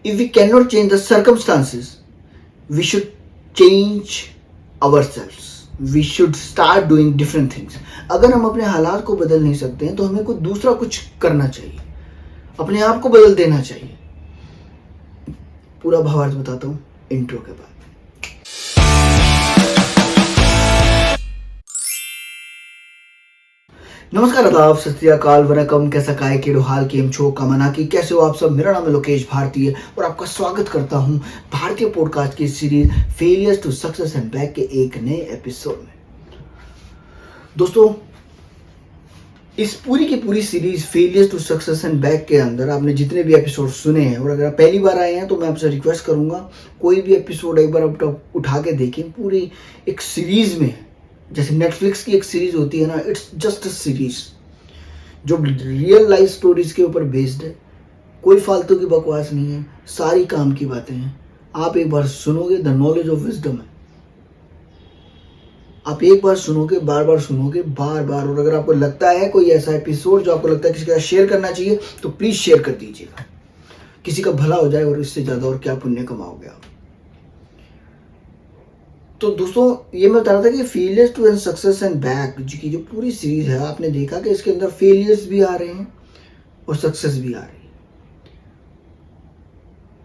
if we cannot change the circumstances, we should change ourselves. We should start doing different things. अगर हम अपने हालात को बदल नहीं सकते हैं तो हमें कुछ दूसरा कुछ करना चाहिए, अपने आप को बदल देना चाहिए. पूरा भावार्थ बताता हूँ इंट्रो के बाद. नमस्कार, आदाब, सत श्री अकाल, वनकम, कैसा काय केड़ो हाल केम छो कामना की कैसे हो आप सब. मेरा नाम है लोकेश भारतीय और आपका स्वागत करता हूं भारतीय पॉडकास्ट की series failures to success and back के एक नए एपिसोड में. दोस्तों, इस पूरी की पूरी series failures to success and back के अंदर आपने जितने भी एपिसोड सुने हैं, और अगर आप पहली बार आए हैं तो मैं आपसे रिक्वेस्ट करूंगा कोई भी एपिसोड एक बार आप उठा के देखें. पूरी एक सीरीज में, जैसे नेटफ्लिक्स की एक सीरीज होती है ना, इट्स जस्ट अ सीरीज जो रियल लाइफ स्टोरीज के ऊपर बेस्ड है. कोई फालतू की बकवास नहीं है, सारी काम की बातें हैं. आप एक बार सुनोगे, द नॉलेज ऑफ विजडम है. आप एक बार सुनोगे, बार बार सुनोगे, बार बार. और अगर आपको लगता है कोई ऐसा एपिसोड जो आपको लगता है किसी के साथ शेयर करना चाहिए तो प्लीज शेयर कर दीजिएगा. किसी का भला हो जाए, और इससे ज्यादा और क्या पुण्य कमाओगे आप. तो दोस्तों, ये मैं बता रहा था कि failures to and success and back की जो पूरी सीरीज है, आपने देखा कि इसके अंदर फेलियर्स भी आ रहे हैं और सक्सेस भी आ रही है.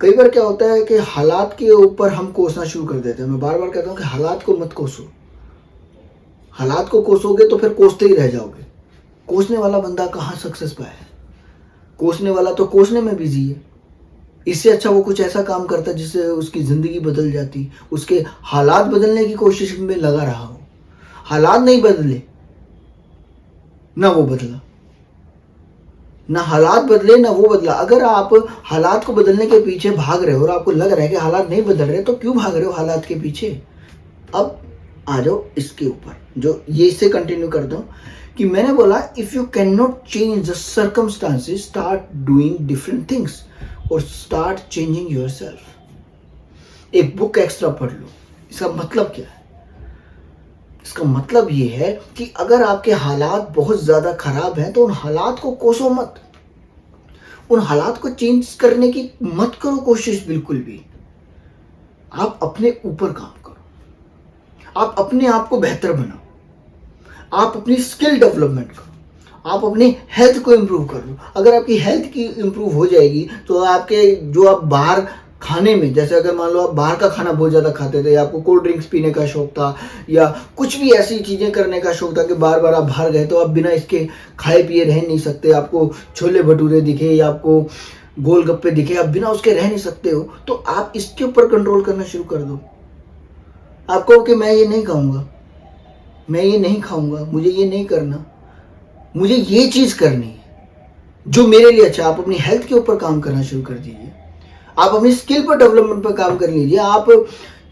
कई बार क्या होता है कि हालात के ऊपर हम कोसना शुरू कर देते हैं. मैं बार बार कहता हूं कि हालात को मत कोसो. हालात को कोसोगे तो फिर कोसते ही रह जाओगे. कोसने वाला बंदा कहाँ सक्सेस पाया. कोसने वाला तो कोसने में बिजी है. इससे अच्छा वो कुछ ऐसा काम करता जिससे उसकी जिंदगी बदल जाती. उसके हालात बदलने की कोशिश में लगा रहा हो, हालात नहीं बदले, ना वो बदला, ना हालात बदले ना वो बदला. अगर आप हालात को बदलने के पीछे भाग रहे हो और आपको लग रहा है कि हालात नहीं बदल रहे, तो क्यों भाग रहे हो हालात के पीछे. अब आ जाओ इसके ऊपर, जो ये इससे कंटिन्यू करता हूं कि मैंने बोला if you can not change the circumstances, start doing different things और स्टार्ट चेंजिंग योरसेल्फ. एक बुक एक्स्ट्रा पढ़ लो. इसका मतलब क्या है? इसका मतलब ये है कि अगर आपके हालात बहुत ज्यादा खराब हैं तो उन हालात को कोसो मत. उन हालात को चेंज करने की मत करो कोशिश बिल्कुल भी. आप अपने ऊपर काम करो. आप अपने आप को बेहतर बनाओ. आप अपनी स्किल डेवलपमेंट करो. आप अपनी हेल्थ को इम्प्रूव कर लो. अगर आपकी हेल्थ की इम्प्रूव हो जाएगी तो आपके जो आप बाहर खाने में, जैसे अगर मान लो आप बाहर का खाना बहुत ज़्यादा खाते थे, या आपको कोल्ड ड्रिंक्स पीने का शौक था, या कुछ भी ऐसी चीज़ें करने का शौक था कि बार बार आप बाहर गए, तो आप बिना इसके खाए पिए रह नहीं सकते. आपको छोले भटूरे दिखे या आपको गोलगप्पे दिखे, आप बिना उसके रह नहीं सकते हो. तो आप इसके ऊपर कंट्रोल करना शुरू कर दो. आप कहो कि मैं ये नहीं खाऊंगा, मैं ये नहीं खाऊंगा, मुझे ये नहीं करना, मुझे ये चीज करनी है जो मेरे लिए अच्छा. आप अपनी हेल्थ के ऊपर काम करना शुरू कर दीजिए. आप अपनी स्किल पर डेवलपमेंट पर काम कर लीजिए. आप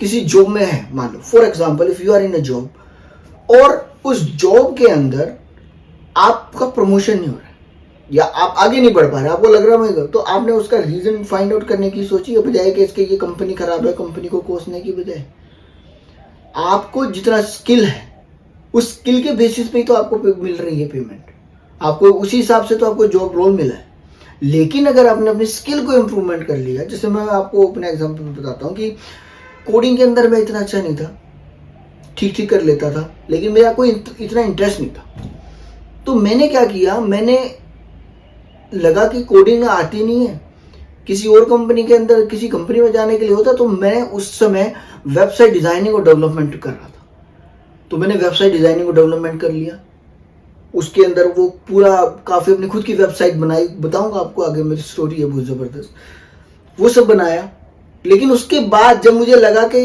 किसी जॉब में हैं, मान लो for example if you are in a job, और उस जॉब के अंदर आपका प्रमोशन नहीं हो रहा है या आप आगे नहीं बढ़ पा रहे, आपको लग रहा है, तो आपने उसका रीजन फाइंड आउट करने की सोची है, बजाय कि इसके ये कंपनी खराब है, कंपनी को कोसने की बजाय आपको जितना स्किल है उस स्किल के बेसिस पे ही तो आपको मिल रही है पेमेंट. आपको उसी हिसाब से तो आपको जॉब रोल मिला है. लेकिन अगर आपने अपनी स्किल को इम्प्रूवमेंट कर लिया, जैसे मैं आपको अपने एग्जांपल बताता हूँ कि कोडिंग के अंदर मैं इतना अच्छा नहीं था, ठीक ठीक कर लेता था, लेकिन मेरा कोई इतना इंटरेस्ट नहीं था. तो मैंने क्या किया, मैंने लगा कि कोडिंग आती नहीं है, किसी और कंपनी के अंदर किसी कंपनी में जाने के लिए होता, तो मैं उस समय वेबसाइट डिजाइनिंग और डेवलपमेंट कर रहा था. तो मैंने वेबसाइट डिजाइनिंग और डेवलपमेंट कर लिया. उसके अंदर वो पूरा काफ़ी अपनी खुद की वेबसाइट बनाई, बताऊंगा आपको आगे, मेरी स्टोरी है बहुत ज़बरदस्त. वो सब बनाया. लेकिन उसके बाद जब मुझे लगा कि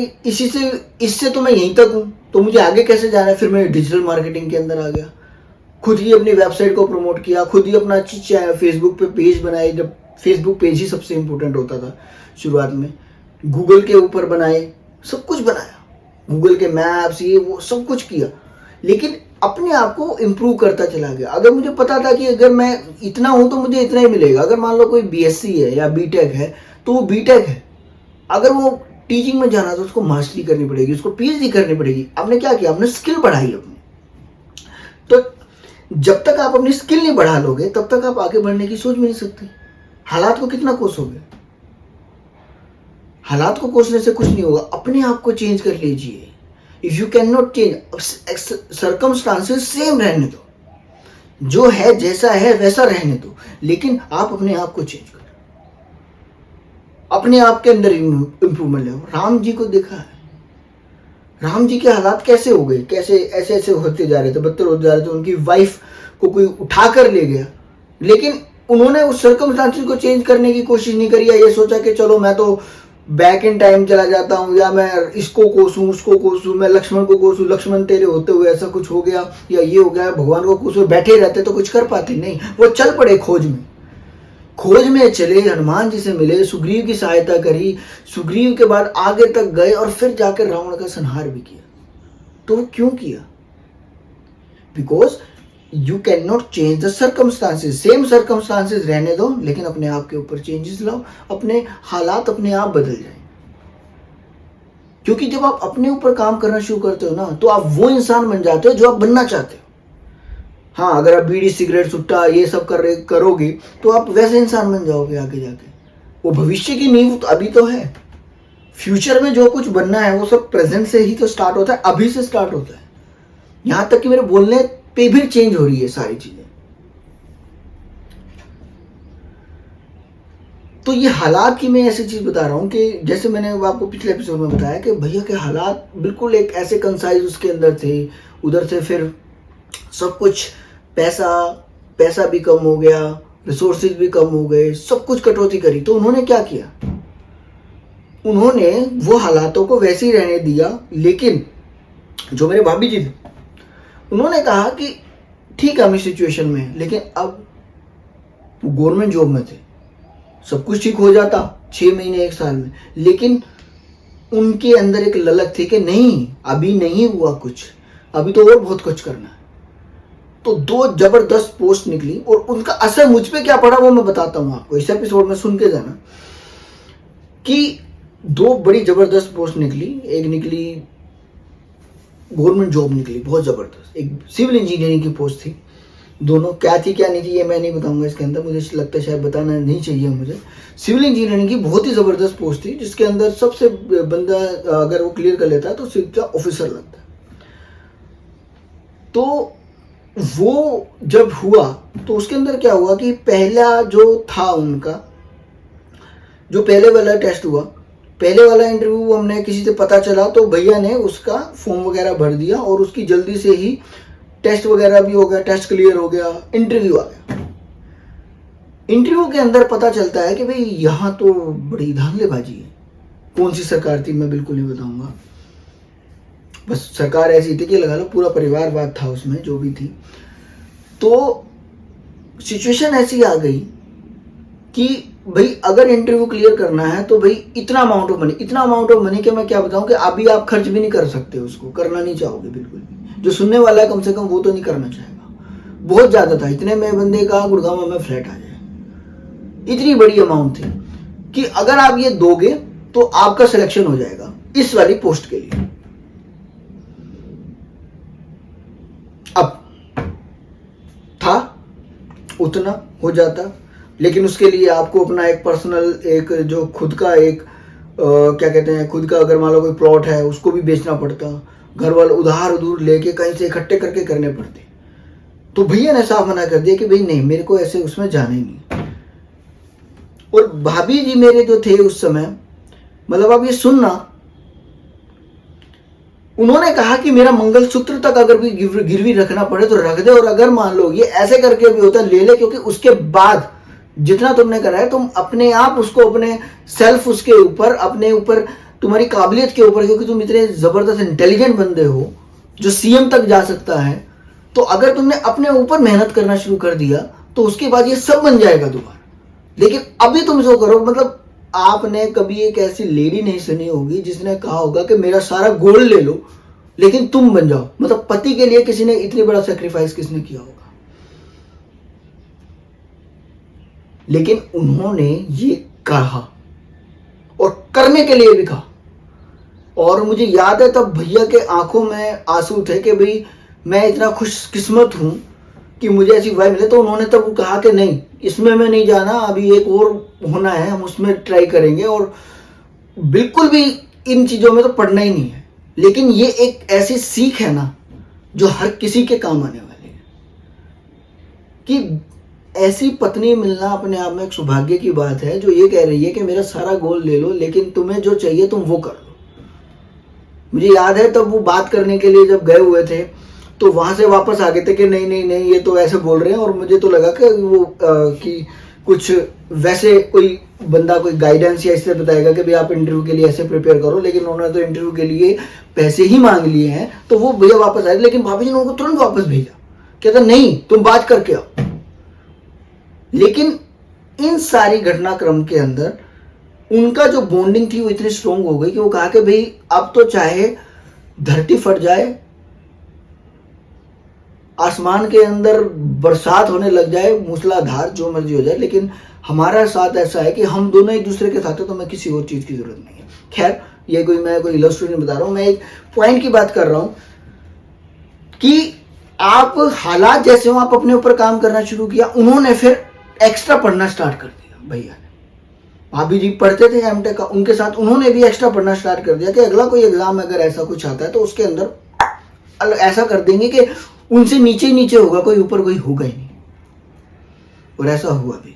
इससे तो मैं यहीं तक हूँ, तो मुझे आगे कैसे जाना है, फिर मैं डिजिटल मार्केटिंग के अंदर आ गया. खुद ही अपनी वेबसाइट को प्रमोट किया, खुद ही अपना फेसबुक पे पेज बनाए. जब फेसबुक पेज ही सबसे इंपॉर्टेंट होता था शुरुआत में. गूगल के ऊपर बनाए, सब कुछ बनाया, गूगल के मैप्स, ये वो सब कुछ किया. लेकिन अपने आप को इम्प्रूव करता चला गया. अगर मुझे पता था कि अगर मैं इतना हूं तो मुझे इतना ही मिलेगा. अगर मान लो कोई बीएससी है या बीटेक है तो वो बीटेक है. अगर वो टीचिंग में जाना तो उसको मास्टरी करनी पड़ेगी, उसको पीएचडी करनी पड़ेगी. आपने क्या किया, आपने स्किल बढ़ाई अपनी. तो जब तक आप अपनी स्किल नहीं बढ़ा लोगे तब तक आप आगे बढ़ने की सोच भी नहीं सकते. हालात को कितना कोसोगे. हालात को कोसने से कुछ नहीं होगा, अपने आप को चेंज कर लीजिए। If you can not change, circumstances same रहने दो, जो है जैसा है वैसा रहने दो, लेकिन आप अपने आप को चेंज करो, अपने आप के अंदर इंप्रूवमेंट लाओ। राम जी को देखा है, राम जी के हालात कैसे हो गए, कैसे ऐसे ऐसे होते जा रहे थे, बदतर होते जा रहे थे, उनकी वाइफ को कोई उठा कर ले गया, लेकिन उन्होंने उस सर्कमस्टांसेस को चेंज करने की कोशिश नहीं करी, या ये सोचा कि चलो मैं तो बैक इन टाइम चला जाता हूँ, या मैं इसको कोसूं उसको कोसूं, मैं लक्ष्मण को कोसूं, लक्ष्मण तेरे होते हुए ऐसा कुछ हो गया या ये हो गया, भगवान को कोसूं। बैठे रहते तो कुछ कर पाते नहीं, वो चल पड़े खोज में चले, हनुमान जी से मिले, सुग्रीव की सहायता करी, सुग्रीव के बाद आगे तक गए और फिर जाकर रावण का संहार भी किया। तो वो क्यों किया? Because you can not change the circumstances, same circumstances रहने दो, लेकिन अपने आप के ऊपर चेंजेस लाओ, अपने हालात अपने आप बदल जाएंगे। क्योंकि जब आप अपने ऊपर काम करना शुरू करते हो ना, तो आप वो इंसान बन जाते हो जो आप बनना चाहते हो। हाँ, अगर आप बीड़ी सिगरेट सुट्टा ये सब करोगे तो आप वैसे इंसान बन जाओगे आगे जाके। वो भविष्य की नींव तो अभी तो है, फ्यूचर में जो कुछ बनना है वो सब प्रेजेंट से ही तो स्टार्ट होता है, अभी से स्टार्ट होता है। यहां तक कि मेरे बोलने पे भी चेंज हो रही है सारी चीजें। तो ये हालात की मैं ऐसी चीज बता रहा हूं कि जैसे मैंने आपको पिछले एपिसोड में बताया कि भैया के हालात बिल्कुल एक ऐसे कंसाइज उसके अंदर थे, उधर से फिर सब कुछ पैसा भी कम हो गया, रिसोर्सेज भी कम हो गए, सब कुछ कटौती करी। तो उन्होंने क्या किया, उन्होंने वो हालातों को वैसे ही रहने दिया, लेकिन जो मेरे भाभी जी थे उन्होंने कहा कि ठीक है हम इस सिचुएशन में हैं, लेकिन अब गवर्नमेंट जॉब में थे, सब कुछ ठीक हो जाता 6 महीने 1 साल में, लेकिन उनके अंदर एक ललक थी कि नहीं अभी नहीं हुआ कुछ, अभी तो और बहुत कुछ करना है। तो 2 जबरदस्त पोस्ट निकली और उनका असर मुझ पे क्या पड़ा वो मैं बताता हूं आपको, इस एपिसोड में सुन के जाना कि 2 बड़ी जबरदस्त पोस्ट निकली। एक निकली गवर्नमेंट जॉब निकली बहुत जबरदस्त, एक सिविल इंजीनियरिंग की पोस्ट थी। दोनों क्या थी क्या नहीं थी ये मैं नहीं बताऊंगा इसके अंदर, मुझे लगता है शायद बताना नहीं चाहिए मुझे। सिविल इंजीनियरिंग की बहुत ही जबरदस्त पोस्ट थी, जिसके अंदर सबसे बंदा अगर वो क्लियर कर लेता है तो सिविल का ऑफिसर लगता है। तो वो जब हुआ तो उसके अंदर क्या हुआ कि पहला जो था उनका, जो पहले वाला टेस्ट हुआ, पहले वाला इंटरव्यू हमने किसी से पता चला तो भैया ने उसका फॉर्म वगैरह भर दिया और उसकी जल्दी से ही टेस्ट वगैरह भी हो गया, टेस्ट क्लियर हो गया, इंटरव्यू आ गया। इंटरव्यू के अंदर पता चलता है कि भाई यहाँ तो बड़ी धांधलेबाजी है। कौन सी सरकार थी मैं बिल्कुल नहीं बताऊंगा, बस सरकार ऐसी थी कि लगा लो पूरा परिवारवाद था उसमें जो भी थी। तो सिचुएशन ऐसी आ गई कि भाई अगर इंटरव्यू क्लियर करना है तो भाई इतना अमाउंट ऑफ मनी कि मैं क्या बताऊं कि अभी आप खर्च भी नहीं कर सकते, उसको करना नहीं चाहोगे बिल्कुल भी। जो सुनने वाला है कम से कम वो तो नहीं करना चाहेगा, बहुत ज्यादा था। इतने में बंदे का गुड़गांव में फ्लैट आ जाए, इतनी बड़ी अमाउंट थी कि अगर आप ये दोगे तो आपका सिलेक्शन हो जाएगा इस वाली पोस्ट के लिए। अब था उतना हो जाता, लेकिन उसके लिए आपको अपना एक पर्सनल एक जो खुद का एक क्या कहते हैं, खुद का अगर मान लो कोई प्लॉट है उसको भी बेचना पड़ता, घर वाले उधार लेके कहीं से इकट्ठे करके करने पड़ते। तो भैया ने साफ मना कर दिया कि भाई नहीं मेरे को ऐसे उसमें जाना ही नहीं। और भाभी जी मेरे जो थे उस समय, मतलब आप ये सुनना, उन्होंने कहा कि मेरा मंगलसूत्र तक अगर भी गिरवी रखना पड़े तो रख दे, और अगर मान लो ये ऐसे करके भी होता ले ले, क्योंकि उसके बाद जितना तुमने करा है तुम अपने आप उसको अपने सेल्फ उसके ऊपर अपने ऊपर तुम्हारी काबिलियत के ऊपर, क्योंकि तुम इतने जबरदस्त इंटेलिजेंट बंदे हो जो सीएम तक जा सकता है, तो अगर तुमने अपने ऊपर मेहनत करना शुरू कर दिया तो उसके बाद ये सब बन जाएगा दोबारा। लेकिन अभी तुम जो करो, मतलब आपने कभी एक ऐसी लेडी नहीं सुनी होगी जिसने कहा होगा कि मेरा सारा गोल्ड ले लो लेकिन तुम बन जाओ। मतलब पति के लिए किसी ने इतनी बड़ा सेक्रीफाइस किसने किया होगा। लेकिन उन्होंने ये कहा और करने के लिए भी कहा, और मुझे याद है तब भैया के आंखों में आंसू थे कि भाई मैं इतना खुशकिस्मत हूं कि मुझे ऐसी वाइफ मिले। तो उन्होंने तब कहा कि नहीं इसमें मैं नहीं जाना, अभी एक और होना है, हम उसमें ट्राई करेंगे। और बिल्कुल भी इन चीज़ों में तो पढ़ना ही नहीं है, लेकिन ये एक ऐसी सीख है ना जो हर किसी के काम आने वाली है कि ऐसी पत्नी मिलना अपने आप में एक सौभाग्य की बात है जो ये कह रही है कि मेरा सारा गोल ले लो, लेकिन तुम्हें जो चाहिए तुम वो कर लो। मुझे याद है तब वो बात करने के लिए जब गए हुए थे तो वहां से वापस आ गए थे कि नहीं नहीं नहीं ये तो ऐसे बोल रहे हैं, और मुझे तो लगा कि वो कि कुछ वैसे कोई बंदा कोई गाइडेंस या इसलिए बताएगा कि भाई आप इंटरव्यू के लिए ऐसे प्रिपेयर करो, लेकिन उन्होंने तो इंटरव्यू के लिए पैसे ही मांग लिए हैं। तो वो भैया वापस आए, लेकिन भाभी जी ने उनको तुरंत वापस भेजा, कहता नहीं तुम बात करके आओ। लेकिन इन सारी घटनाक्रम के अंदर उनका जो बॉन्डिंग थी वो इतनी स्ट्रोंग हो गई कि वो कहा कि भाई अब तो चाहे धरती फट जाए, आसमान के अंदर बरसात होने लग जाए, मूसलाधार जो मर्जी हो जाए, लेकिन हमारा साथ ऐसा है कि हम दोनों एक दूसरे के साथ है, तो हमें किसी और चीज की जरूरत नहीं है। खैर ये मैं कोई इलस्ट्रेशन नहीं बता रहा हूं, मैं एक पॉइंट की बात कर रहा हूं कि आप हालात जैसे हो आप अपने ऊपर काम करना शुरू किया। उन्होंने फिर एक्स्ट्रा पढ़ना स्टार्ट कर दिया, भैया ने। भाभी जी पढ़ते थे एमटेक का, उनके साथ उन्होंने भी एक्स्ट्रा पढ़ना स्टार्ट कर दिया कि अगला कोई एग्जाम अगर ऐसा कुछ आता है तो उसके अंदर ऐसा कर देंगे कि उनसे नीचे ही नीचे होगा, कोई ऊपर कोई होगा ही नहीं। और ऐसा हुआ भी,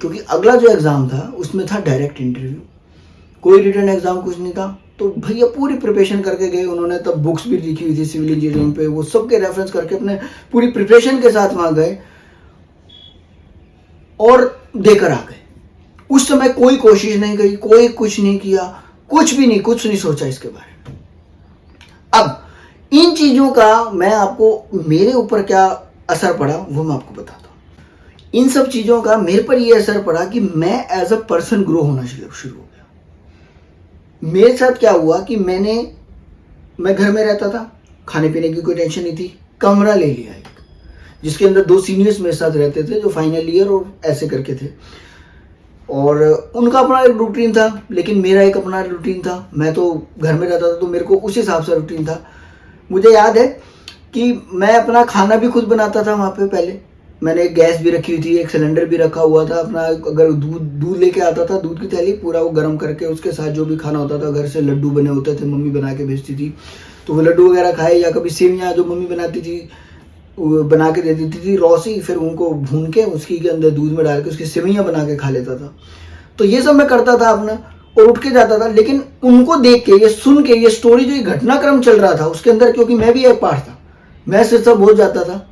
क्योंकि अगला जो एग्जाम था उसमें था डायरेक्ट इंटरव्यू, कोई रिटन एग्जाम कुछ नहीं था। तो भैया पूरी प्रिपरेशन करके गए, उन्होंने तब बुक्स भी लिखी हुई थी सिविल इंजीनियरिंग पे, वो सबके रेफरेंस करके अपने पूरी प्रिपरेशन के साथ वहां गए और देकर आ गए। उस समय कोई कोशिश नहीं करी, कोई कुछ नहीं किया, कुछ भी नहीं, कुछ नहीं सोचा इसके बारे में। अब इन चीजों का मैं आपको मेरे ऊपर क्या असर पड़ा वो मैं आपको बताता हूं। इन सब चीजों का मेरे पर ये असर पड़ा कि मैं एज अ पर्सन ग्रो होना शुरू हो गया। मेरे साथ क्या हुआ कि मैं घर में रहता था, खाने पीने की कोई टेंशन नहीं थी, कमरा ले लिया एक, जिसके अंदर 2 सीनियर्स मेरे साथ रहते थे जो फाइनल ईयर और ऐसे करके थे, और उनका अपना एक रूटीन था, लेकिन मेरा एक अपना रूटीन था। मैं तो घर में रहता था तो मेरे को उस हिसाब से रूटीन था। मुझे याद है कि मैं अपना खाना भी खुद बनाता था वहाँ पे। पहले मैंने एक गैस भी रखी हुई थी, एक सिलेंडर भी रखा हुआ था अपना। अगर दूध लेके आता था, दूध की थैली पूरा वो गर्म करके उसके साथ जो भी खाना होता था, घर से लड्डू बने होते थे, मम्मी बना के भेजती थी, तो वो लड्डू वगैरह खाए, या कभी सेवियाँ जो मम्मी बनाती थी बना के दे देती थी रौसी, फिर उनको भून के उसकी के अंदर दूध में डाल के उसकी सेवइयाँ बना के खा लेता था। तो ये सब मैं करता था अपना और उठ के जाता था। लेकिन उनको देख के, ये सुन के, ये स्टोरी जो ये घटनाक्रम चल रहा था उसके अंदर, क्योंकि मैं भी एक पार्ट था, मैं सिर्फ बहुत जाता था,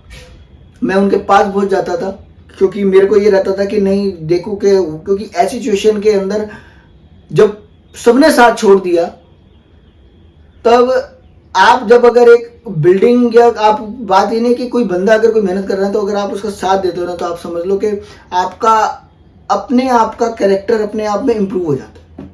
मैं उनके पास बहुत जाता था, क्योंकि मेरे को ये रहता था कि नहीं देखो कि, क्योंकि ऐसी सिचुएशन के अंदर जब सबने साथ छोड़ दिया, तब आप जब अगर एक बिल्डिंग या आप बात ही नहीं कि कोई बंदा अगर कोई मेहनत कर रहा है तो अगर आप उसका साथ देते हो ना, तो आप समझ लो कि आपका अपने आप का कैरेक्टर अपने आप में इंप्रूव हो जाता है।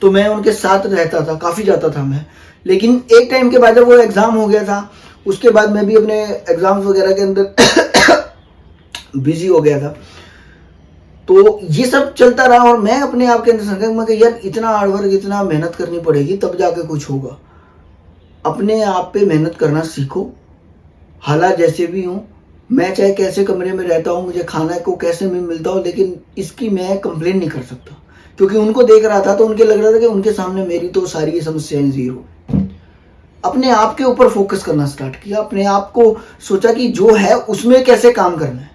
तो मैं उनके साथ रहता था, काफ़ी जाता था मैं। लेकिन एक टाइम के बाद जब वो एग्ज़ाम हो गया था, उसके बाद मैं भी अपने एग्ज़ाम्स वगैरह के अंदर बिजी हो गया था। तो ये सब चलता रहा और मैं अपने आप के अंदर संकल्प में कि यार इतना हार्डवर्क, इतना मेहनत करनी पड़ेगी तब जाके कुछ होगा। अपने आप पे मेहनत करना सीखो, हालात जैसे भी हों। मैं चाहे कैसे कमरे में रहता हूँ, मुझे खाना को कैसे भी मिलता हो, लेकिन इसकी मैं कंप्लेन नहीं कर सकता, क्योंकि उनको देख रहा था तो उनके लग रहा था कि उनके सामने मेरी तो सारी समस्याएं जीरो। अपने आप के ऊपर फोकस करना स्टार्ट किया, अपने आप को सोचा कि जो है उसमें कैसे काम करना है।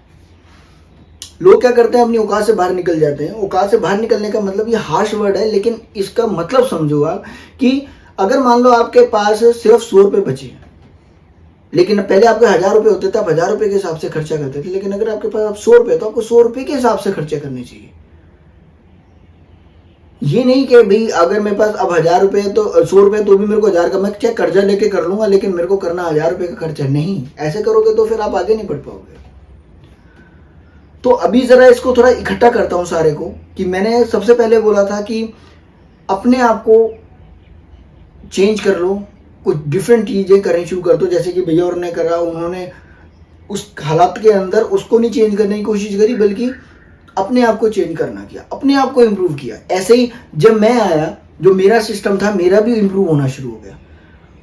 लोग क्या करते हैं, अपनी औकात से बाहर निकल जाते हैं। औकात से बाहर निकलने का मतलब, ये हार्श वर्ड है, लेकिन इसका मतलब समझो आप कि अगर मान लो आपके पास सिर्फ 100 रुपये बचे हैं, लेकिन पहले आपके 1000 रुपये होते थे, आप 1000 रुपये के हिसाब से खर्चा करते थे, लेकिन अगर आपके पास आप 100 रुपये, तो आपको 100 रुपये के हिसाब से खर्चा करने चाहिए। ये नहीं कि भाई अगर मेरे पास अब 1000 रुपये तो 100 रुपये तो भी मेरे को 1000 का, मैं क्या कर्जा लेके कर लूंगा, लेकिन मेरे को करना 1000 रुपये का खर्चा नहीं। ऐसे करोगे तो फिर आप आगे नहीं बढ़ पाओगे। तो अभी जरा इसको थोड़ा इकट्ठा करता हूँ सारे को, कि मैंने सबसे पहले बोला था कि अपने आप को चेंज कर लो, कुछ डिफरेंट चीज़ें करनी शुरू कर दो। जैसे कि भैया और ने करा, उन्होंने उस हालात के अंदर उसको नहीं चेंज करने की कोशिश करी, बल्कि अपने आप को चेंज करना किया, अपने आप को इम्प्रूव किया। ऐसे ही जब मैं आया, जो मेरा सिस्टम था मेरा भी इम्प्रूव होना शुरू हो गया।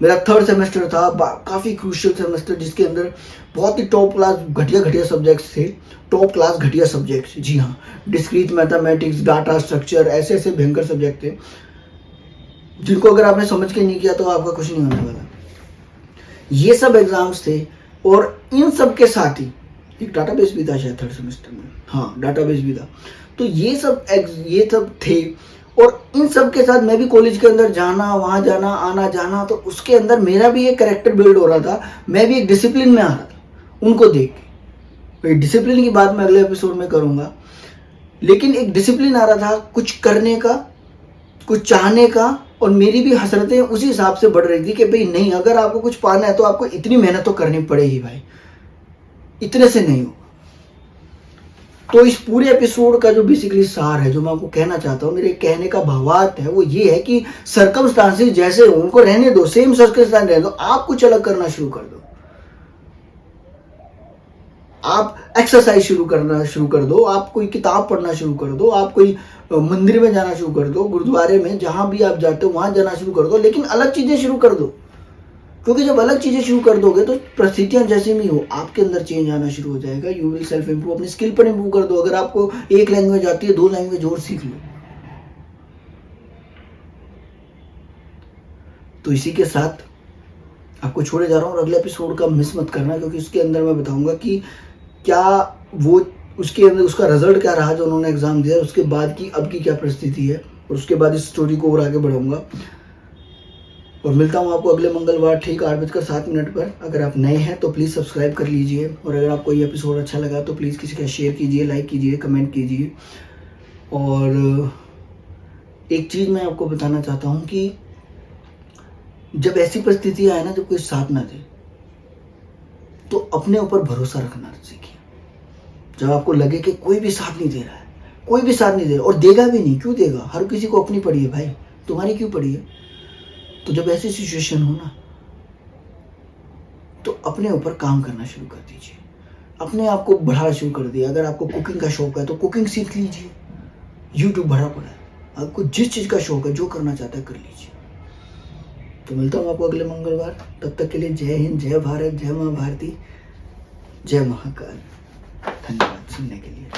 मेरा 3rd सेमेस्टर था, काफ़ी क्रूशियल सेमेस्टर, जिसके अंदर बहुत ही टॉप क्लास घटिया सब्जेक्ट्स थे, टॉप क्लास घटिया सब्जेक्ट्स। जी हाँ, डिस्क्रीट मैथमेटिक्स, डाटा स्ट्रक्चर, ऐसे ऐसे भयंकर सब्जेक्ट थे जिनको अगर आपने समझ के नहीं किया तो आपका कुछ नहीं होने वाला। ये सब एग्जाम्स थे, और इन सब के साथ ही एक डाटाबेस भी था शायद 3rd सेमेस्टर में, हाँ डाटाबेस भी था। तो ये सब थे, और इन सब के साथ मैं भी कॉलेज के अंदर जाना, वहाँ जाना, आना जाना, तो उसके अंदर मेरा भी एक कैरेक्टर बिल्ड हो रहा था, मैं भी एक डिसिप्लिन में आ रहा था उनको देख के। डिसिप्लिन की बात मैं अगले एपिसोड में करूँगा, लेकिन एक डिसिप्लिन आ रहा था कुछ करने का, कुछ चाहने का, और मेरी भी हसरतें उसी हिसाब से बढ़ रही थी कि भाई नहीं, अगर आपको कुछ पाना है तो आपको इतनी मेहनत तो करनी पड़ेगी भाई, इतने से नहीं होगा। तो इस पूरे एपिसोड का जो बेसिकली सार है, जो मैं आपको कहना चाहता हूँ, मेरे कहने का भावार्थ है वो ये है कि सर्कमस्टांसेस जैसे हो उनको रहने दो, सेम सर्कमस्टांस रहने दो, आप कुछ अलग करना शुरू कर दो, आप एक्सरसाइज शुरू कर दो, आप कोई किताब पढ़ना शुरू कर दो, आप कोई मंदिर में जाना शुरू कर दो, गुरुद्वारे में, जहां भी आप जाते हो वहां जाना शुरू कर दो, लेकिन अलग चीजें शुरू कर दो। क्योंकि जब अलग चीजें शुरू कर दोगे तो परिस्थितियां जैसे भी हो, आपके अंदर चेंज आना शुरू हो जाएगा। यू विल सेल्फ इंप्रूव, अपनी स्किल पर इंप्रूव कर दो। अगर आपको एक लैंग्वेज आती है, 2 लैंग्वेज और सीख लो। तो इसी के साथ आपको छोड़े जा रहा हूँ, और अगले एपिसोड का मिस मत करना, क्योंकि उसके अंदर मैं बताऊंगा कि क्या वो उसके अंदर उसका रिजल्ट क्या रहा जो उन्होंने एग्जाम दिया, उसके बाद की अब की क्या परिस्थिति है, और उसके बाद इस स्टोरी को और आगे बढ़ाऊंगा। और मिलता हूँ आपको अगले मंगलवार ठीक 8:07 पर। अगर आप नए हैं तो प्लीज़ सब्सक्राइब कर लीजिए, और अगर आपको ये एपिसोड अच्छा लगा तो प्लीज़ किसी का शेयर कीजिए, लाइक कीजिए, कमेंट कीजिए। और एक चीज़ मैं आपको बताना चाहता हूँ कि जब ऐसी परिस्थितियाँ आए ना, जब कोई साथ ना दे, तो अपने ऊपर भरोसा रखना सीखिए। जब आपको लगे कि कोई भी साथ नहीं दे रहा है, कोई भी साथ नहीं दे रहा, और देगा भी नहीं, क्यों देगा, हर किसी को अपनी पड़ी है भाई, तुम्हारी क्यों पड़ी है। तो जब ऐसी सिचुएशन हो ना, तो अपने ऊपर काम करना शुरू कर दीजिए, अपने आप को बढ़ाना शुरू कर दिया। अगर आपको कुकिंग का शौक है तो कुकिंग सीख लीजिए, यूट्यूब भरा पड़ा है। आपको जिस चीज़ का शौक है, जो करना चाहता है कर लीजिए। तो मिलता हूँ आपको अगले मंगलवार, तब तक के लिए जय हिंद, जय भारत, जय माँ भारती, जय महाकाल। धन्यवाद सुनने के लिए।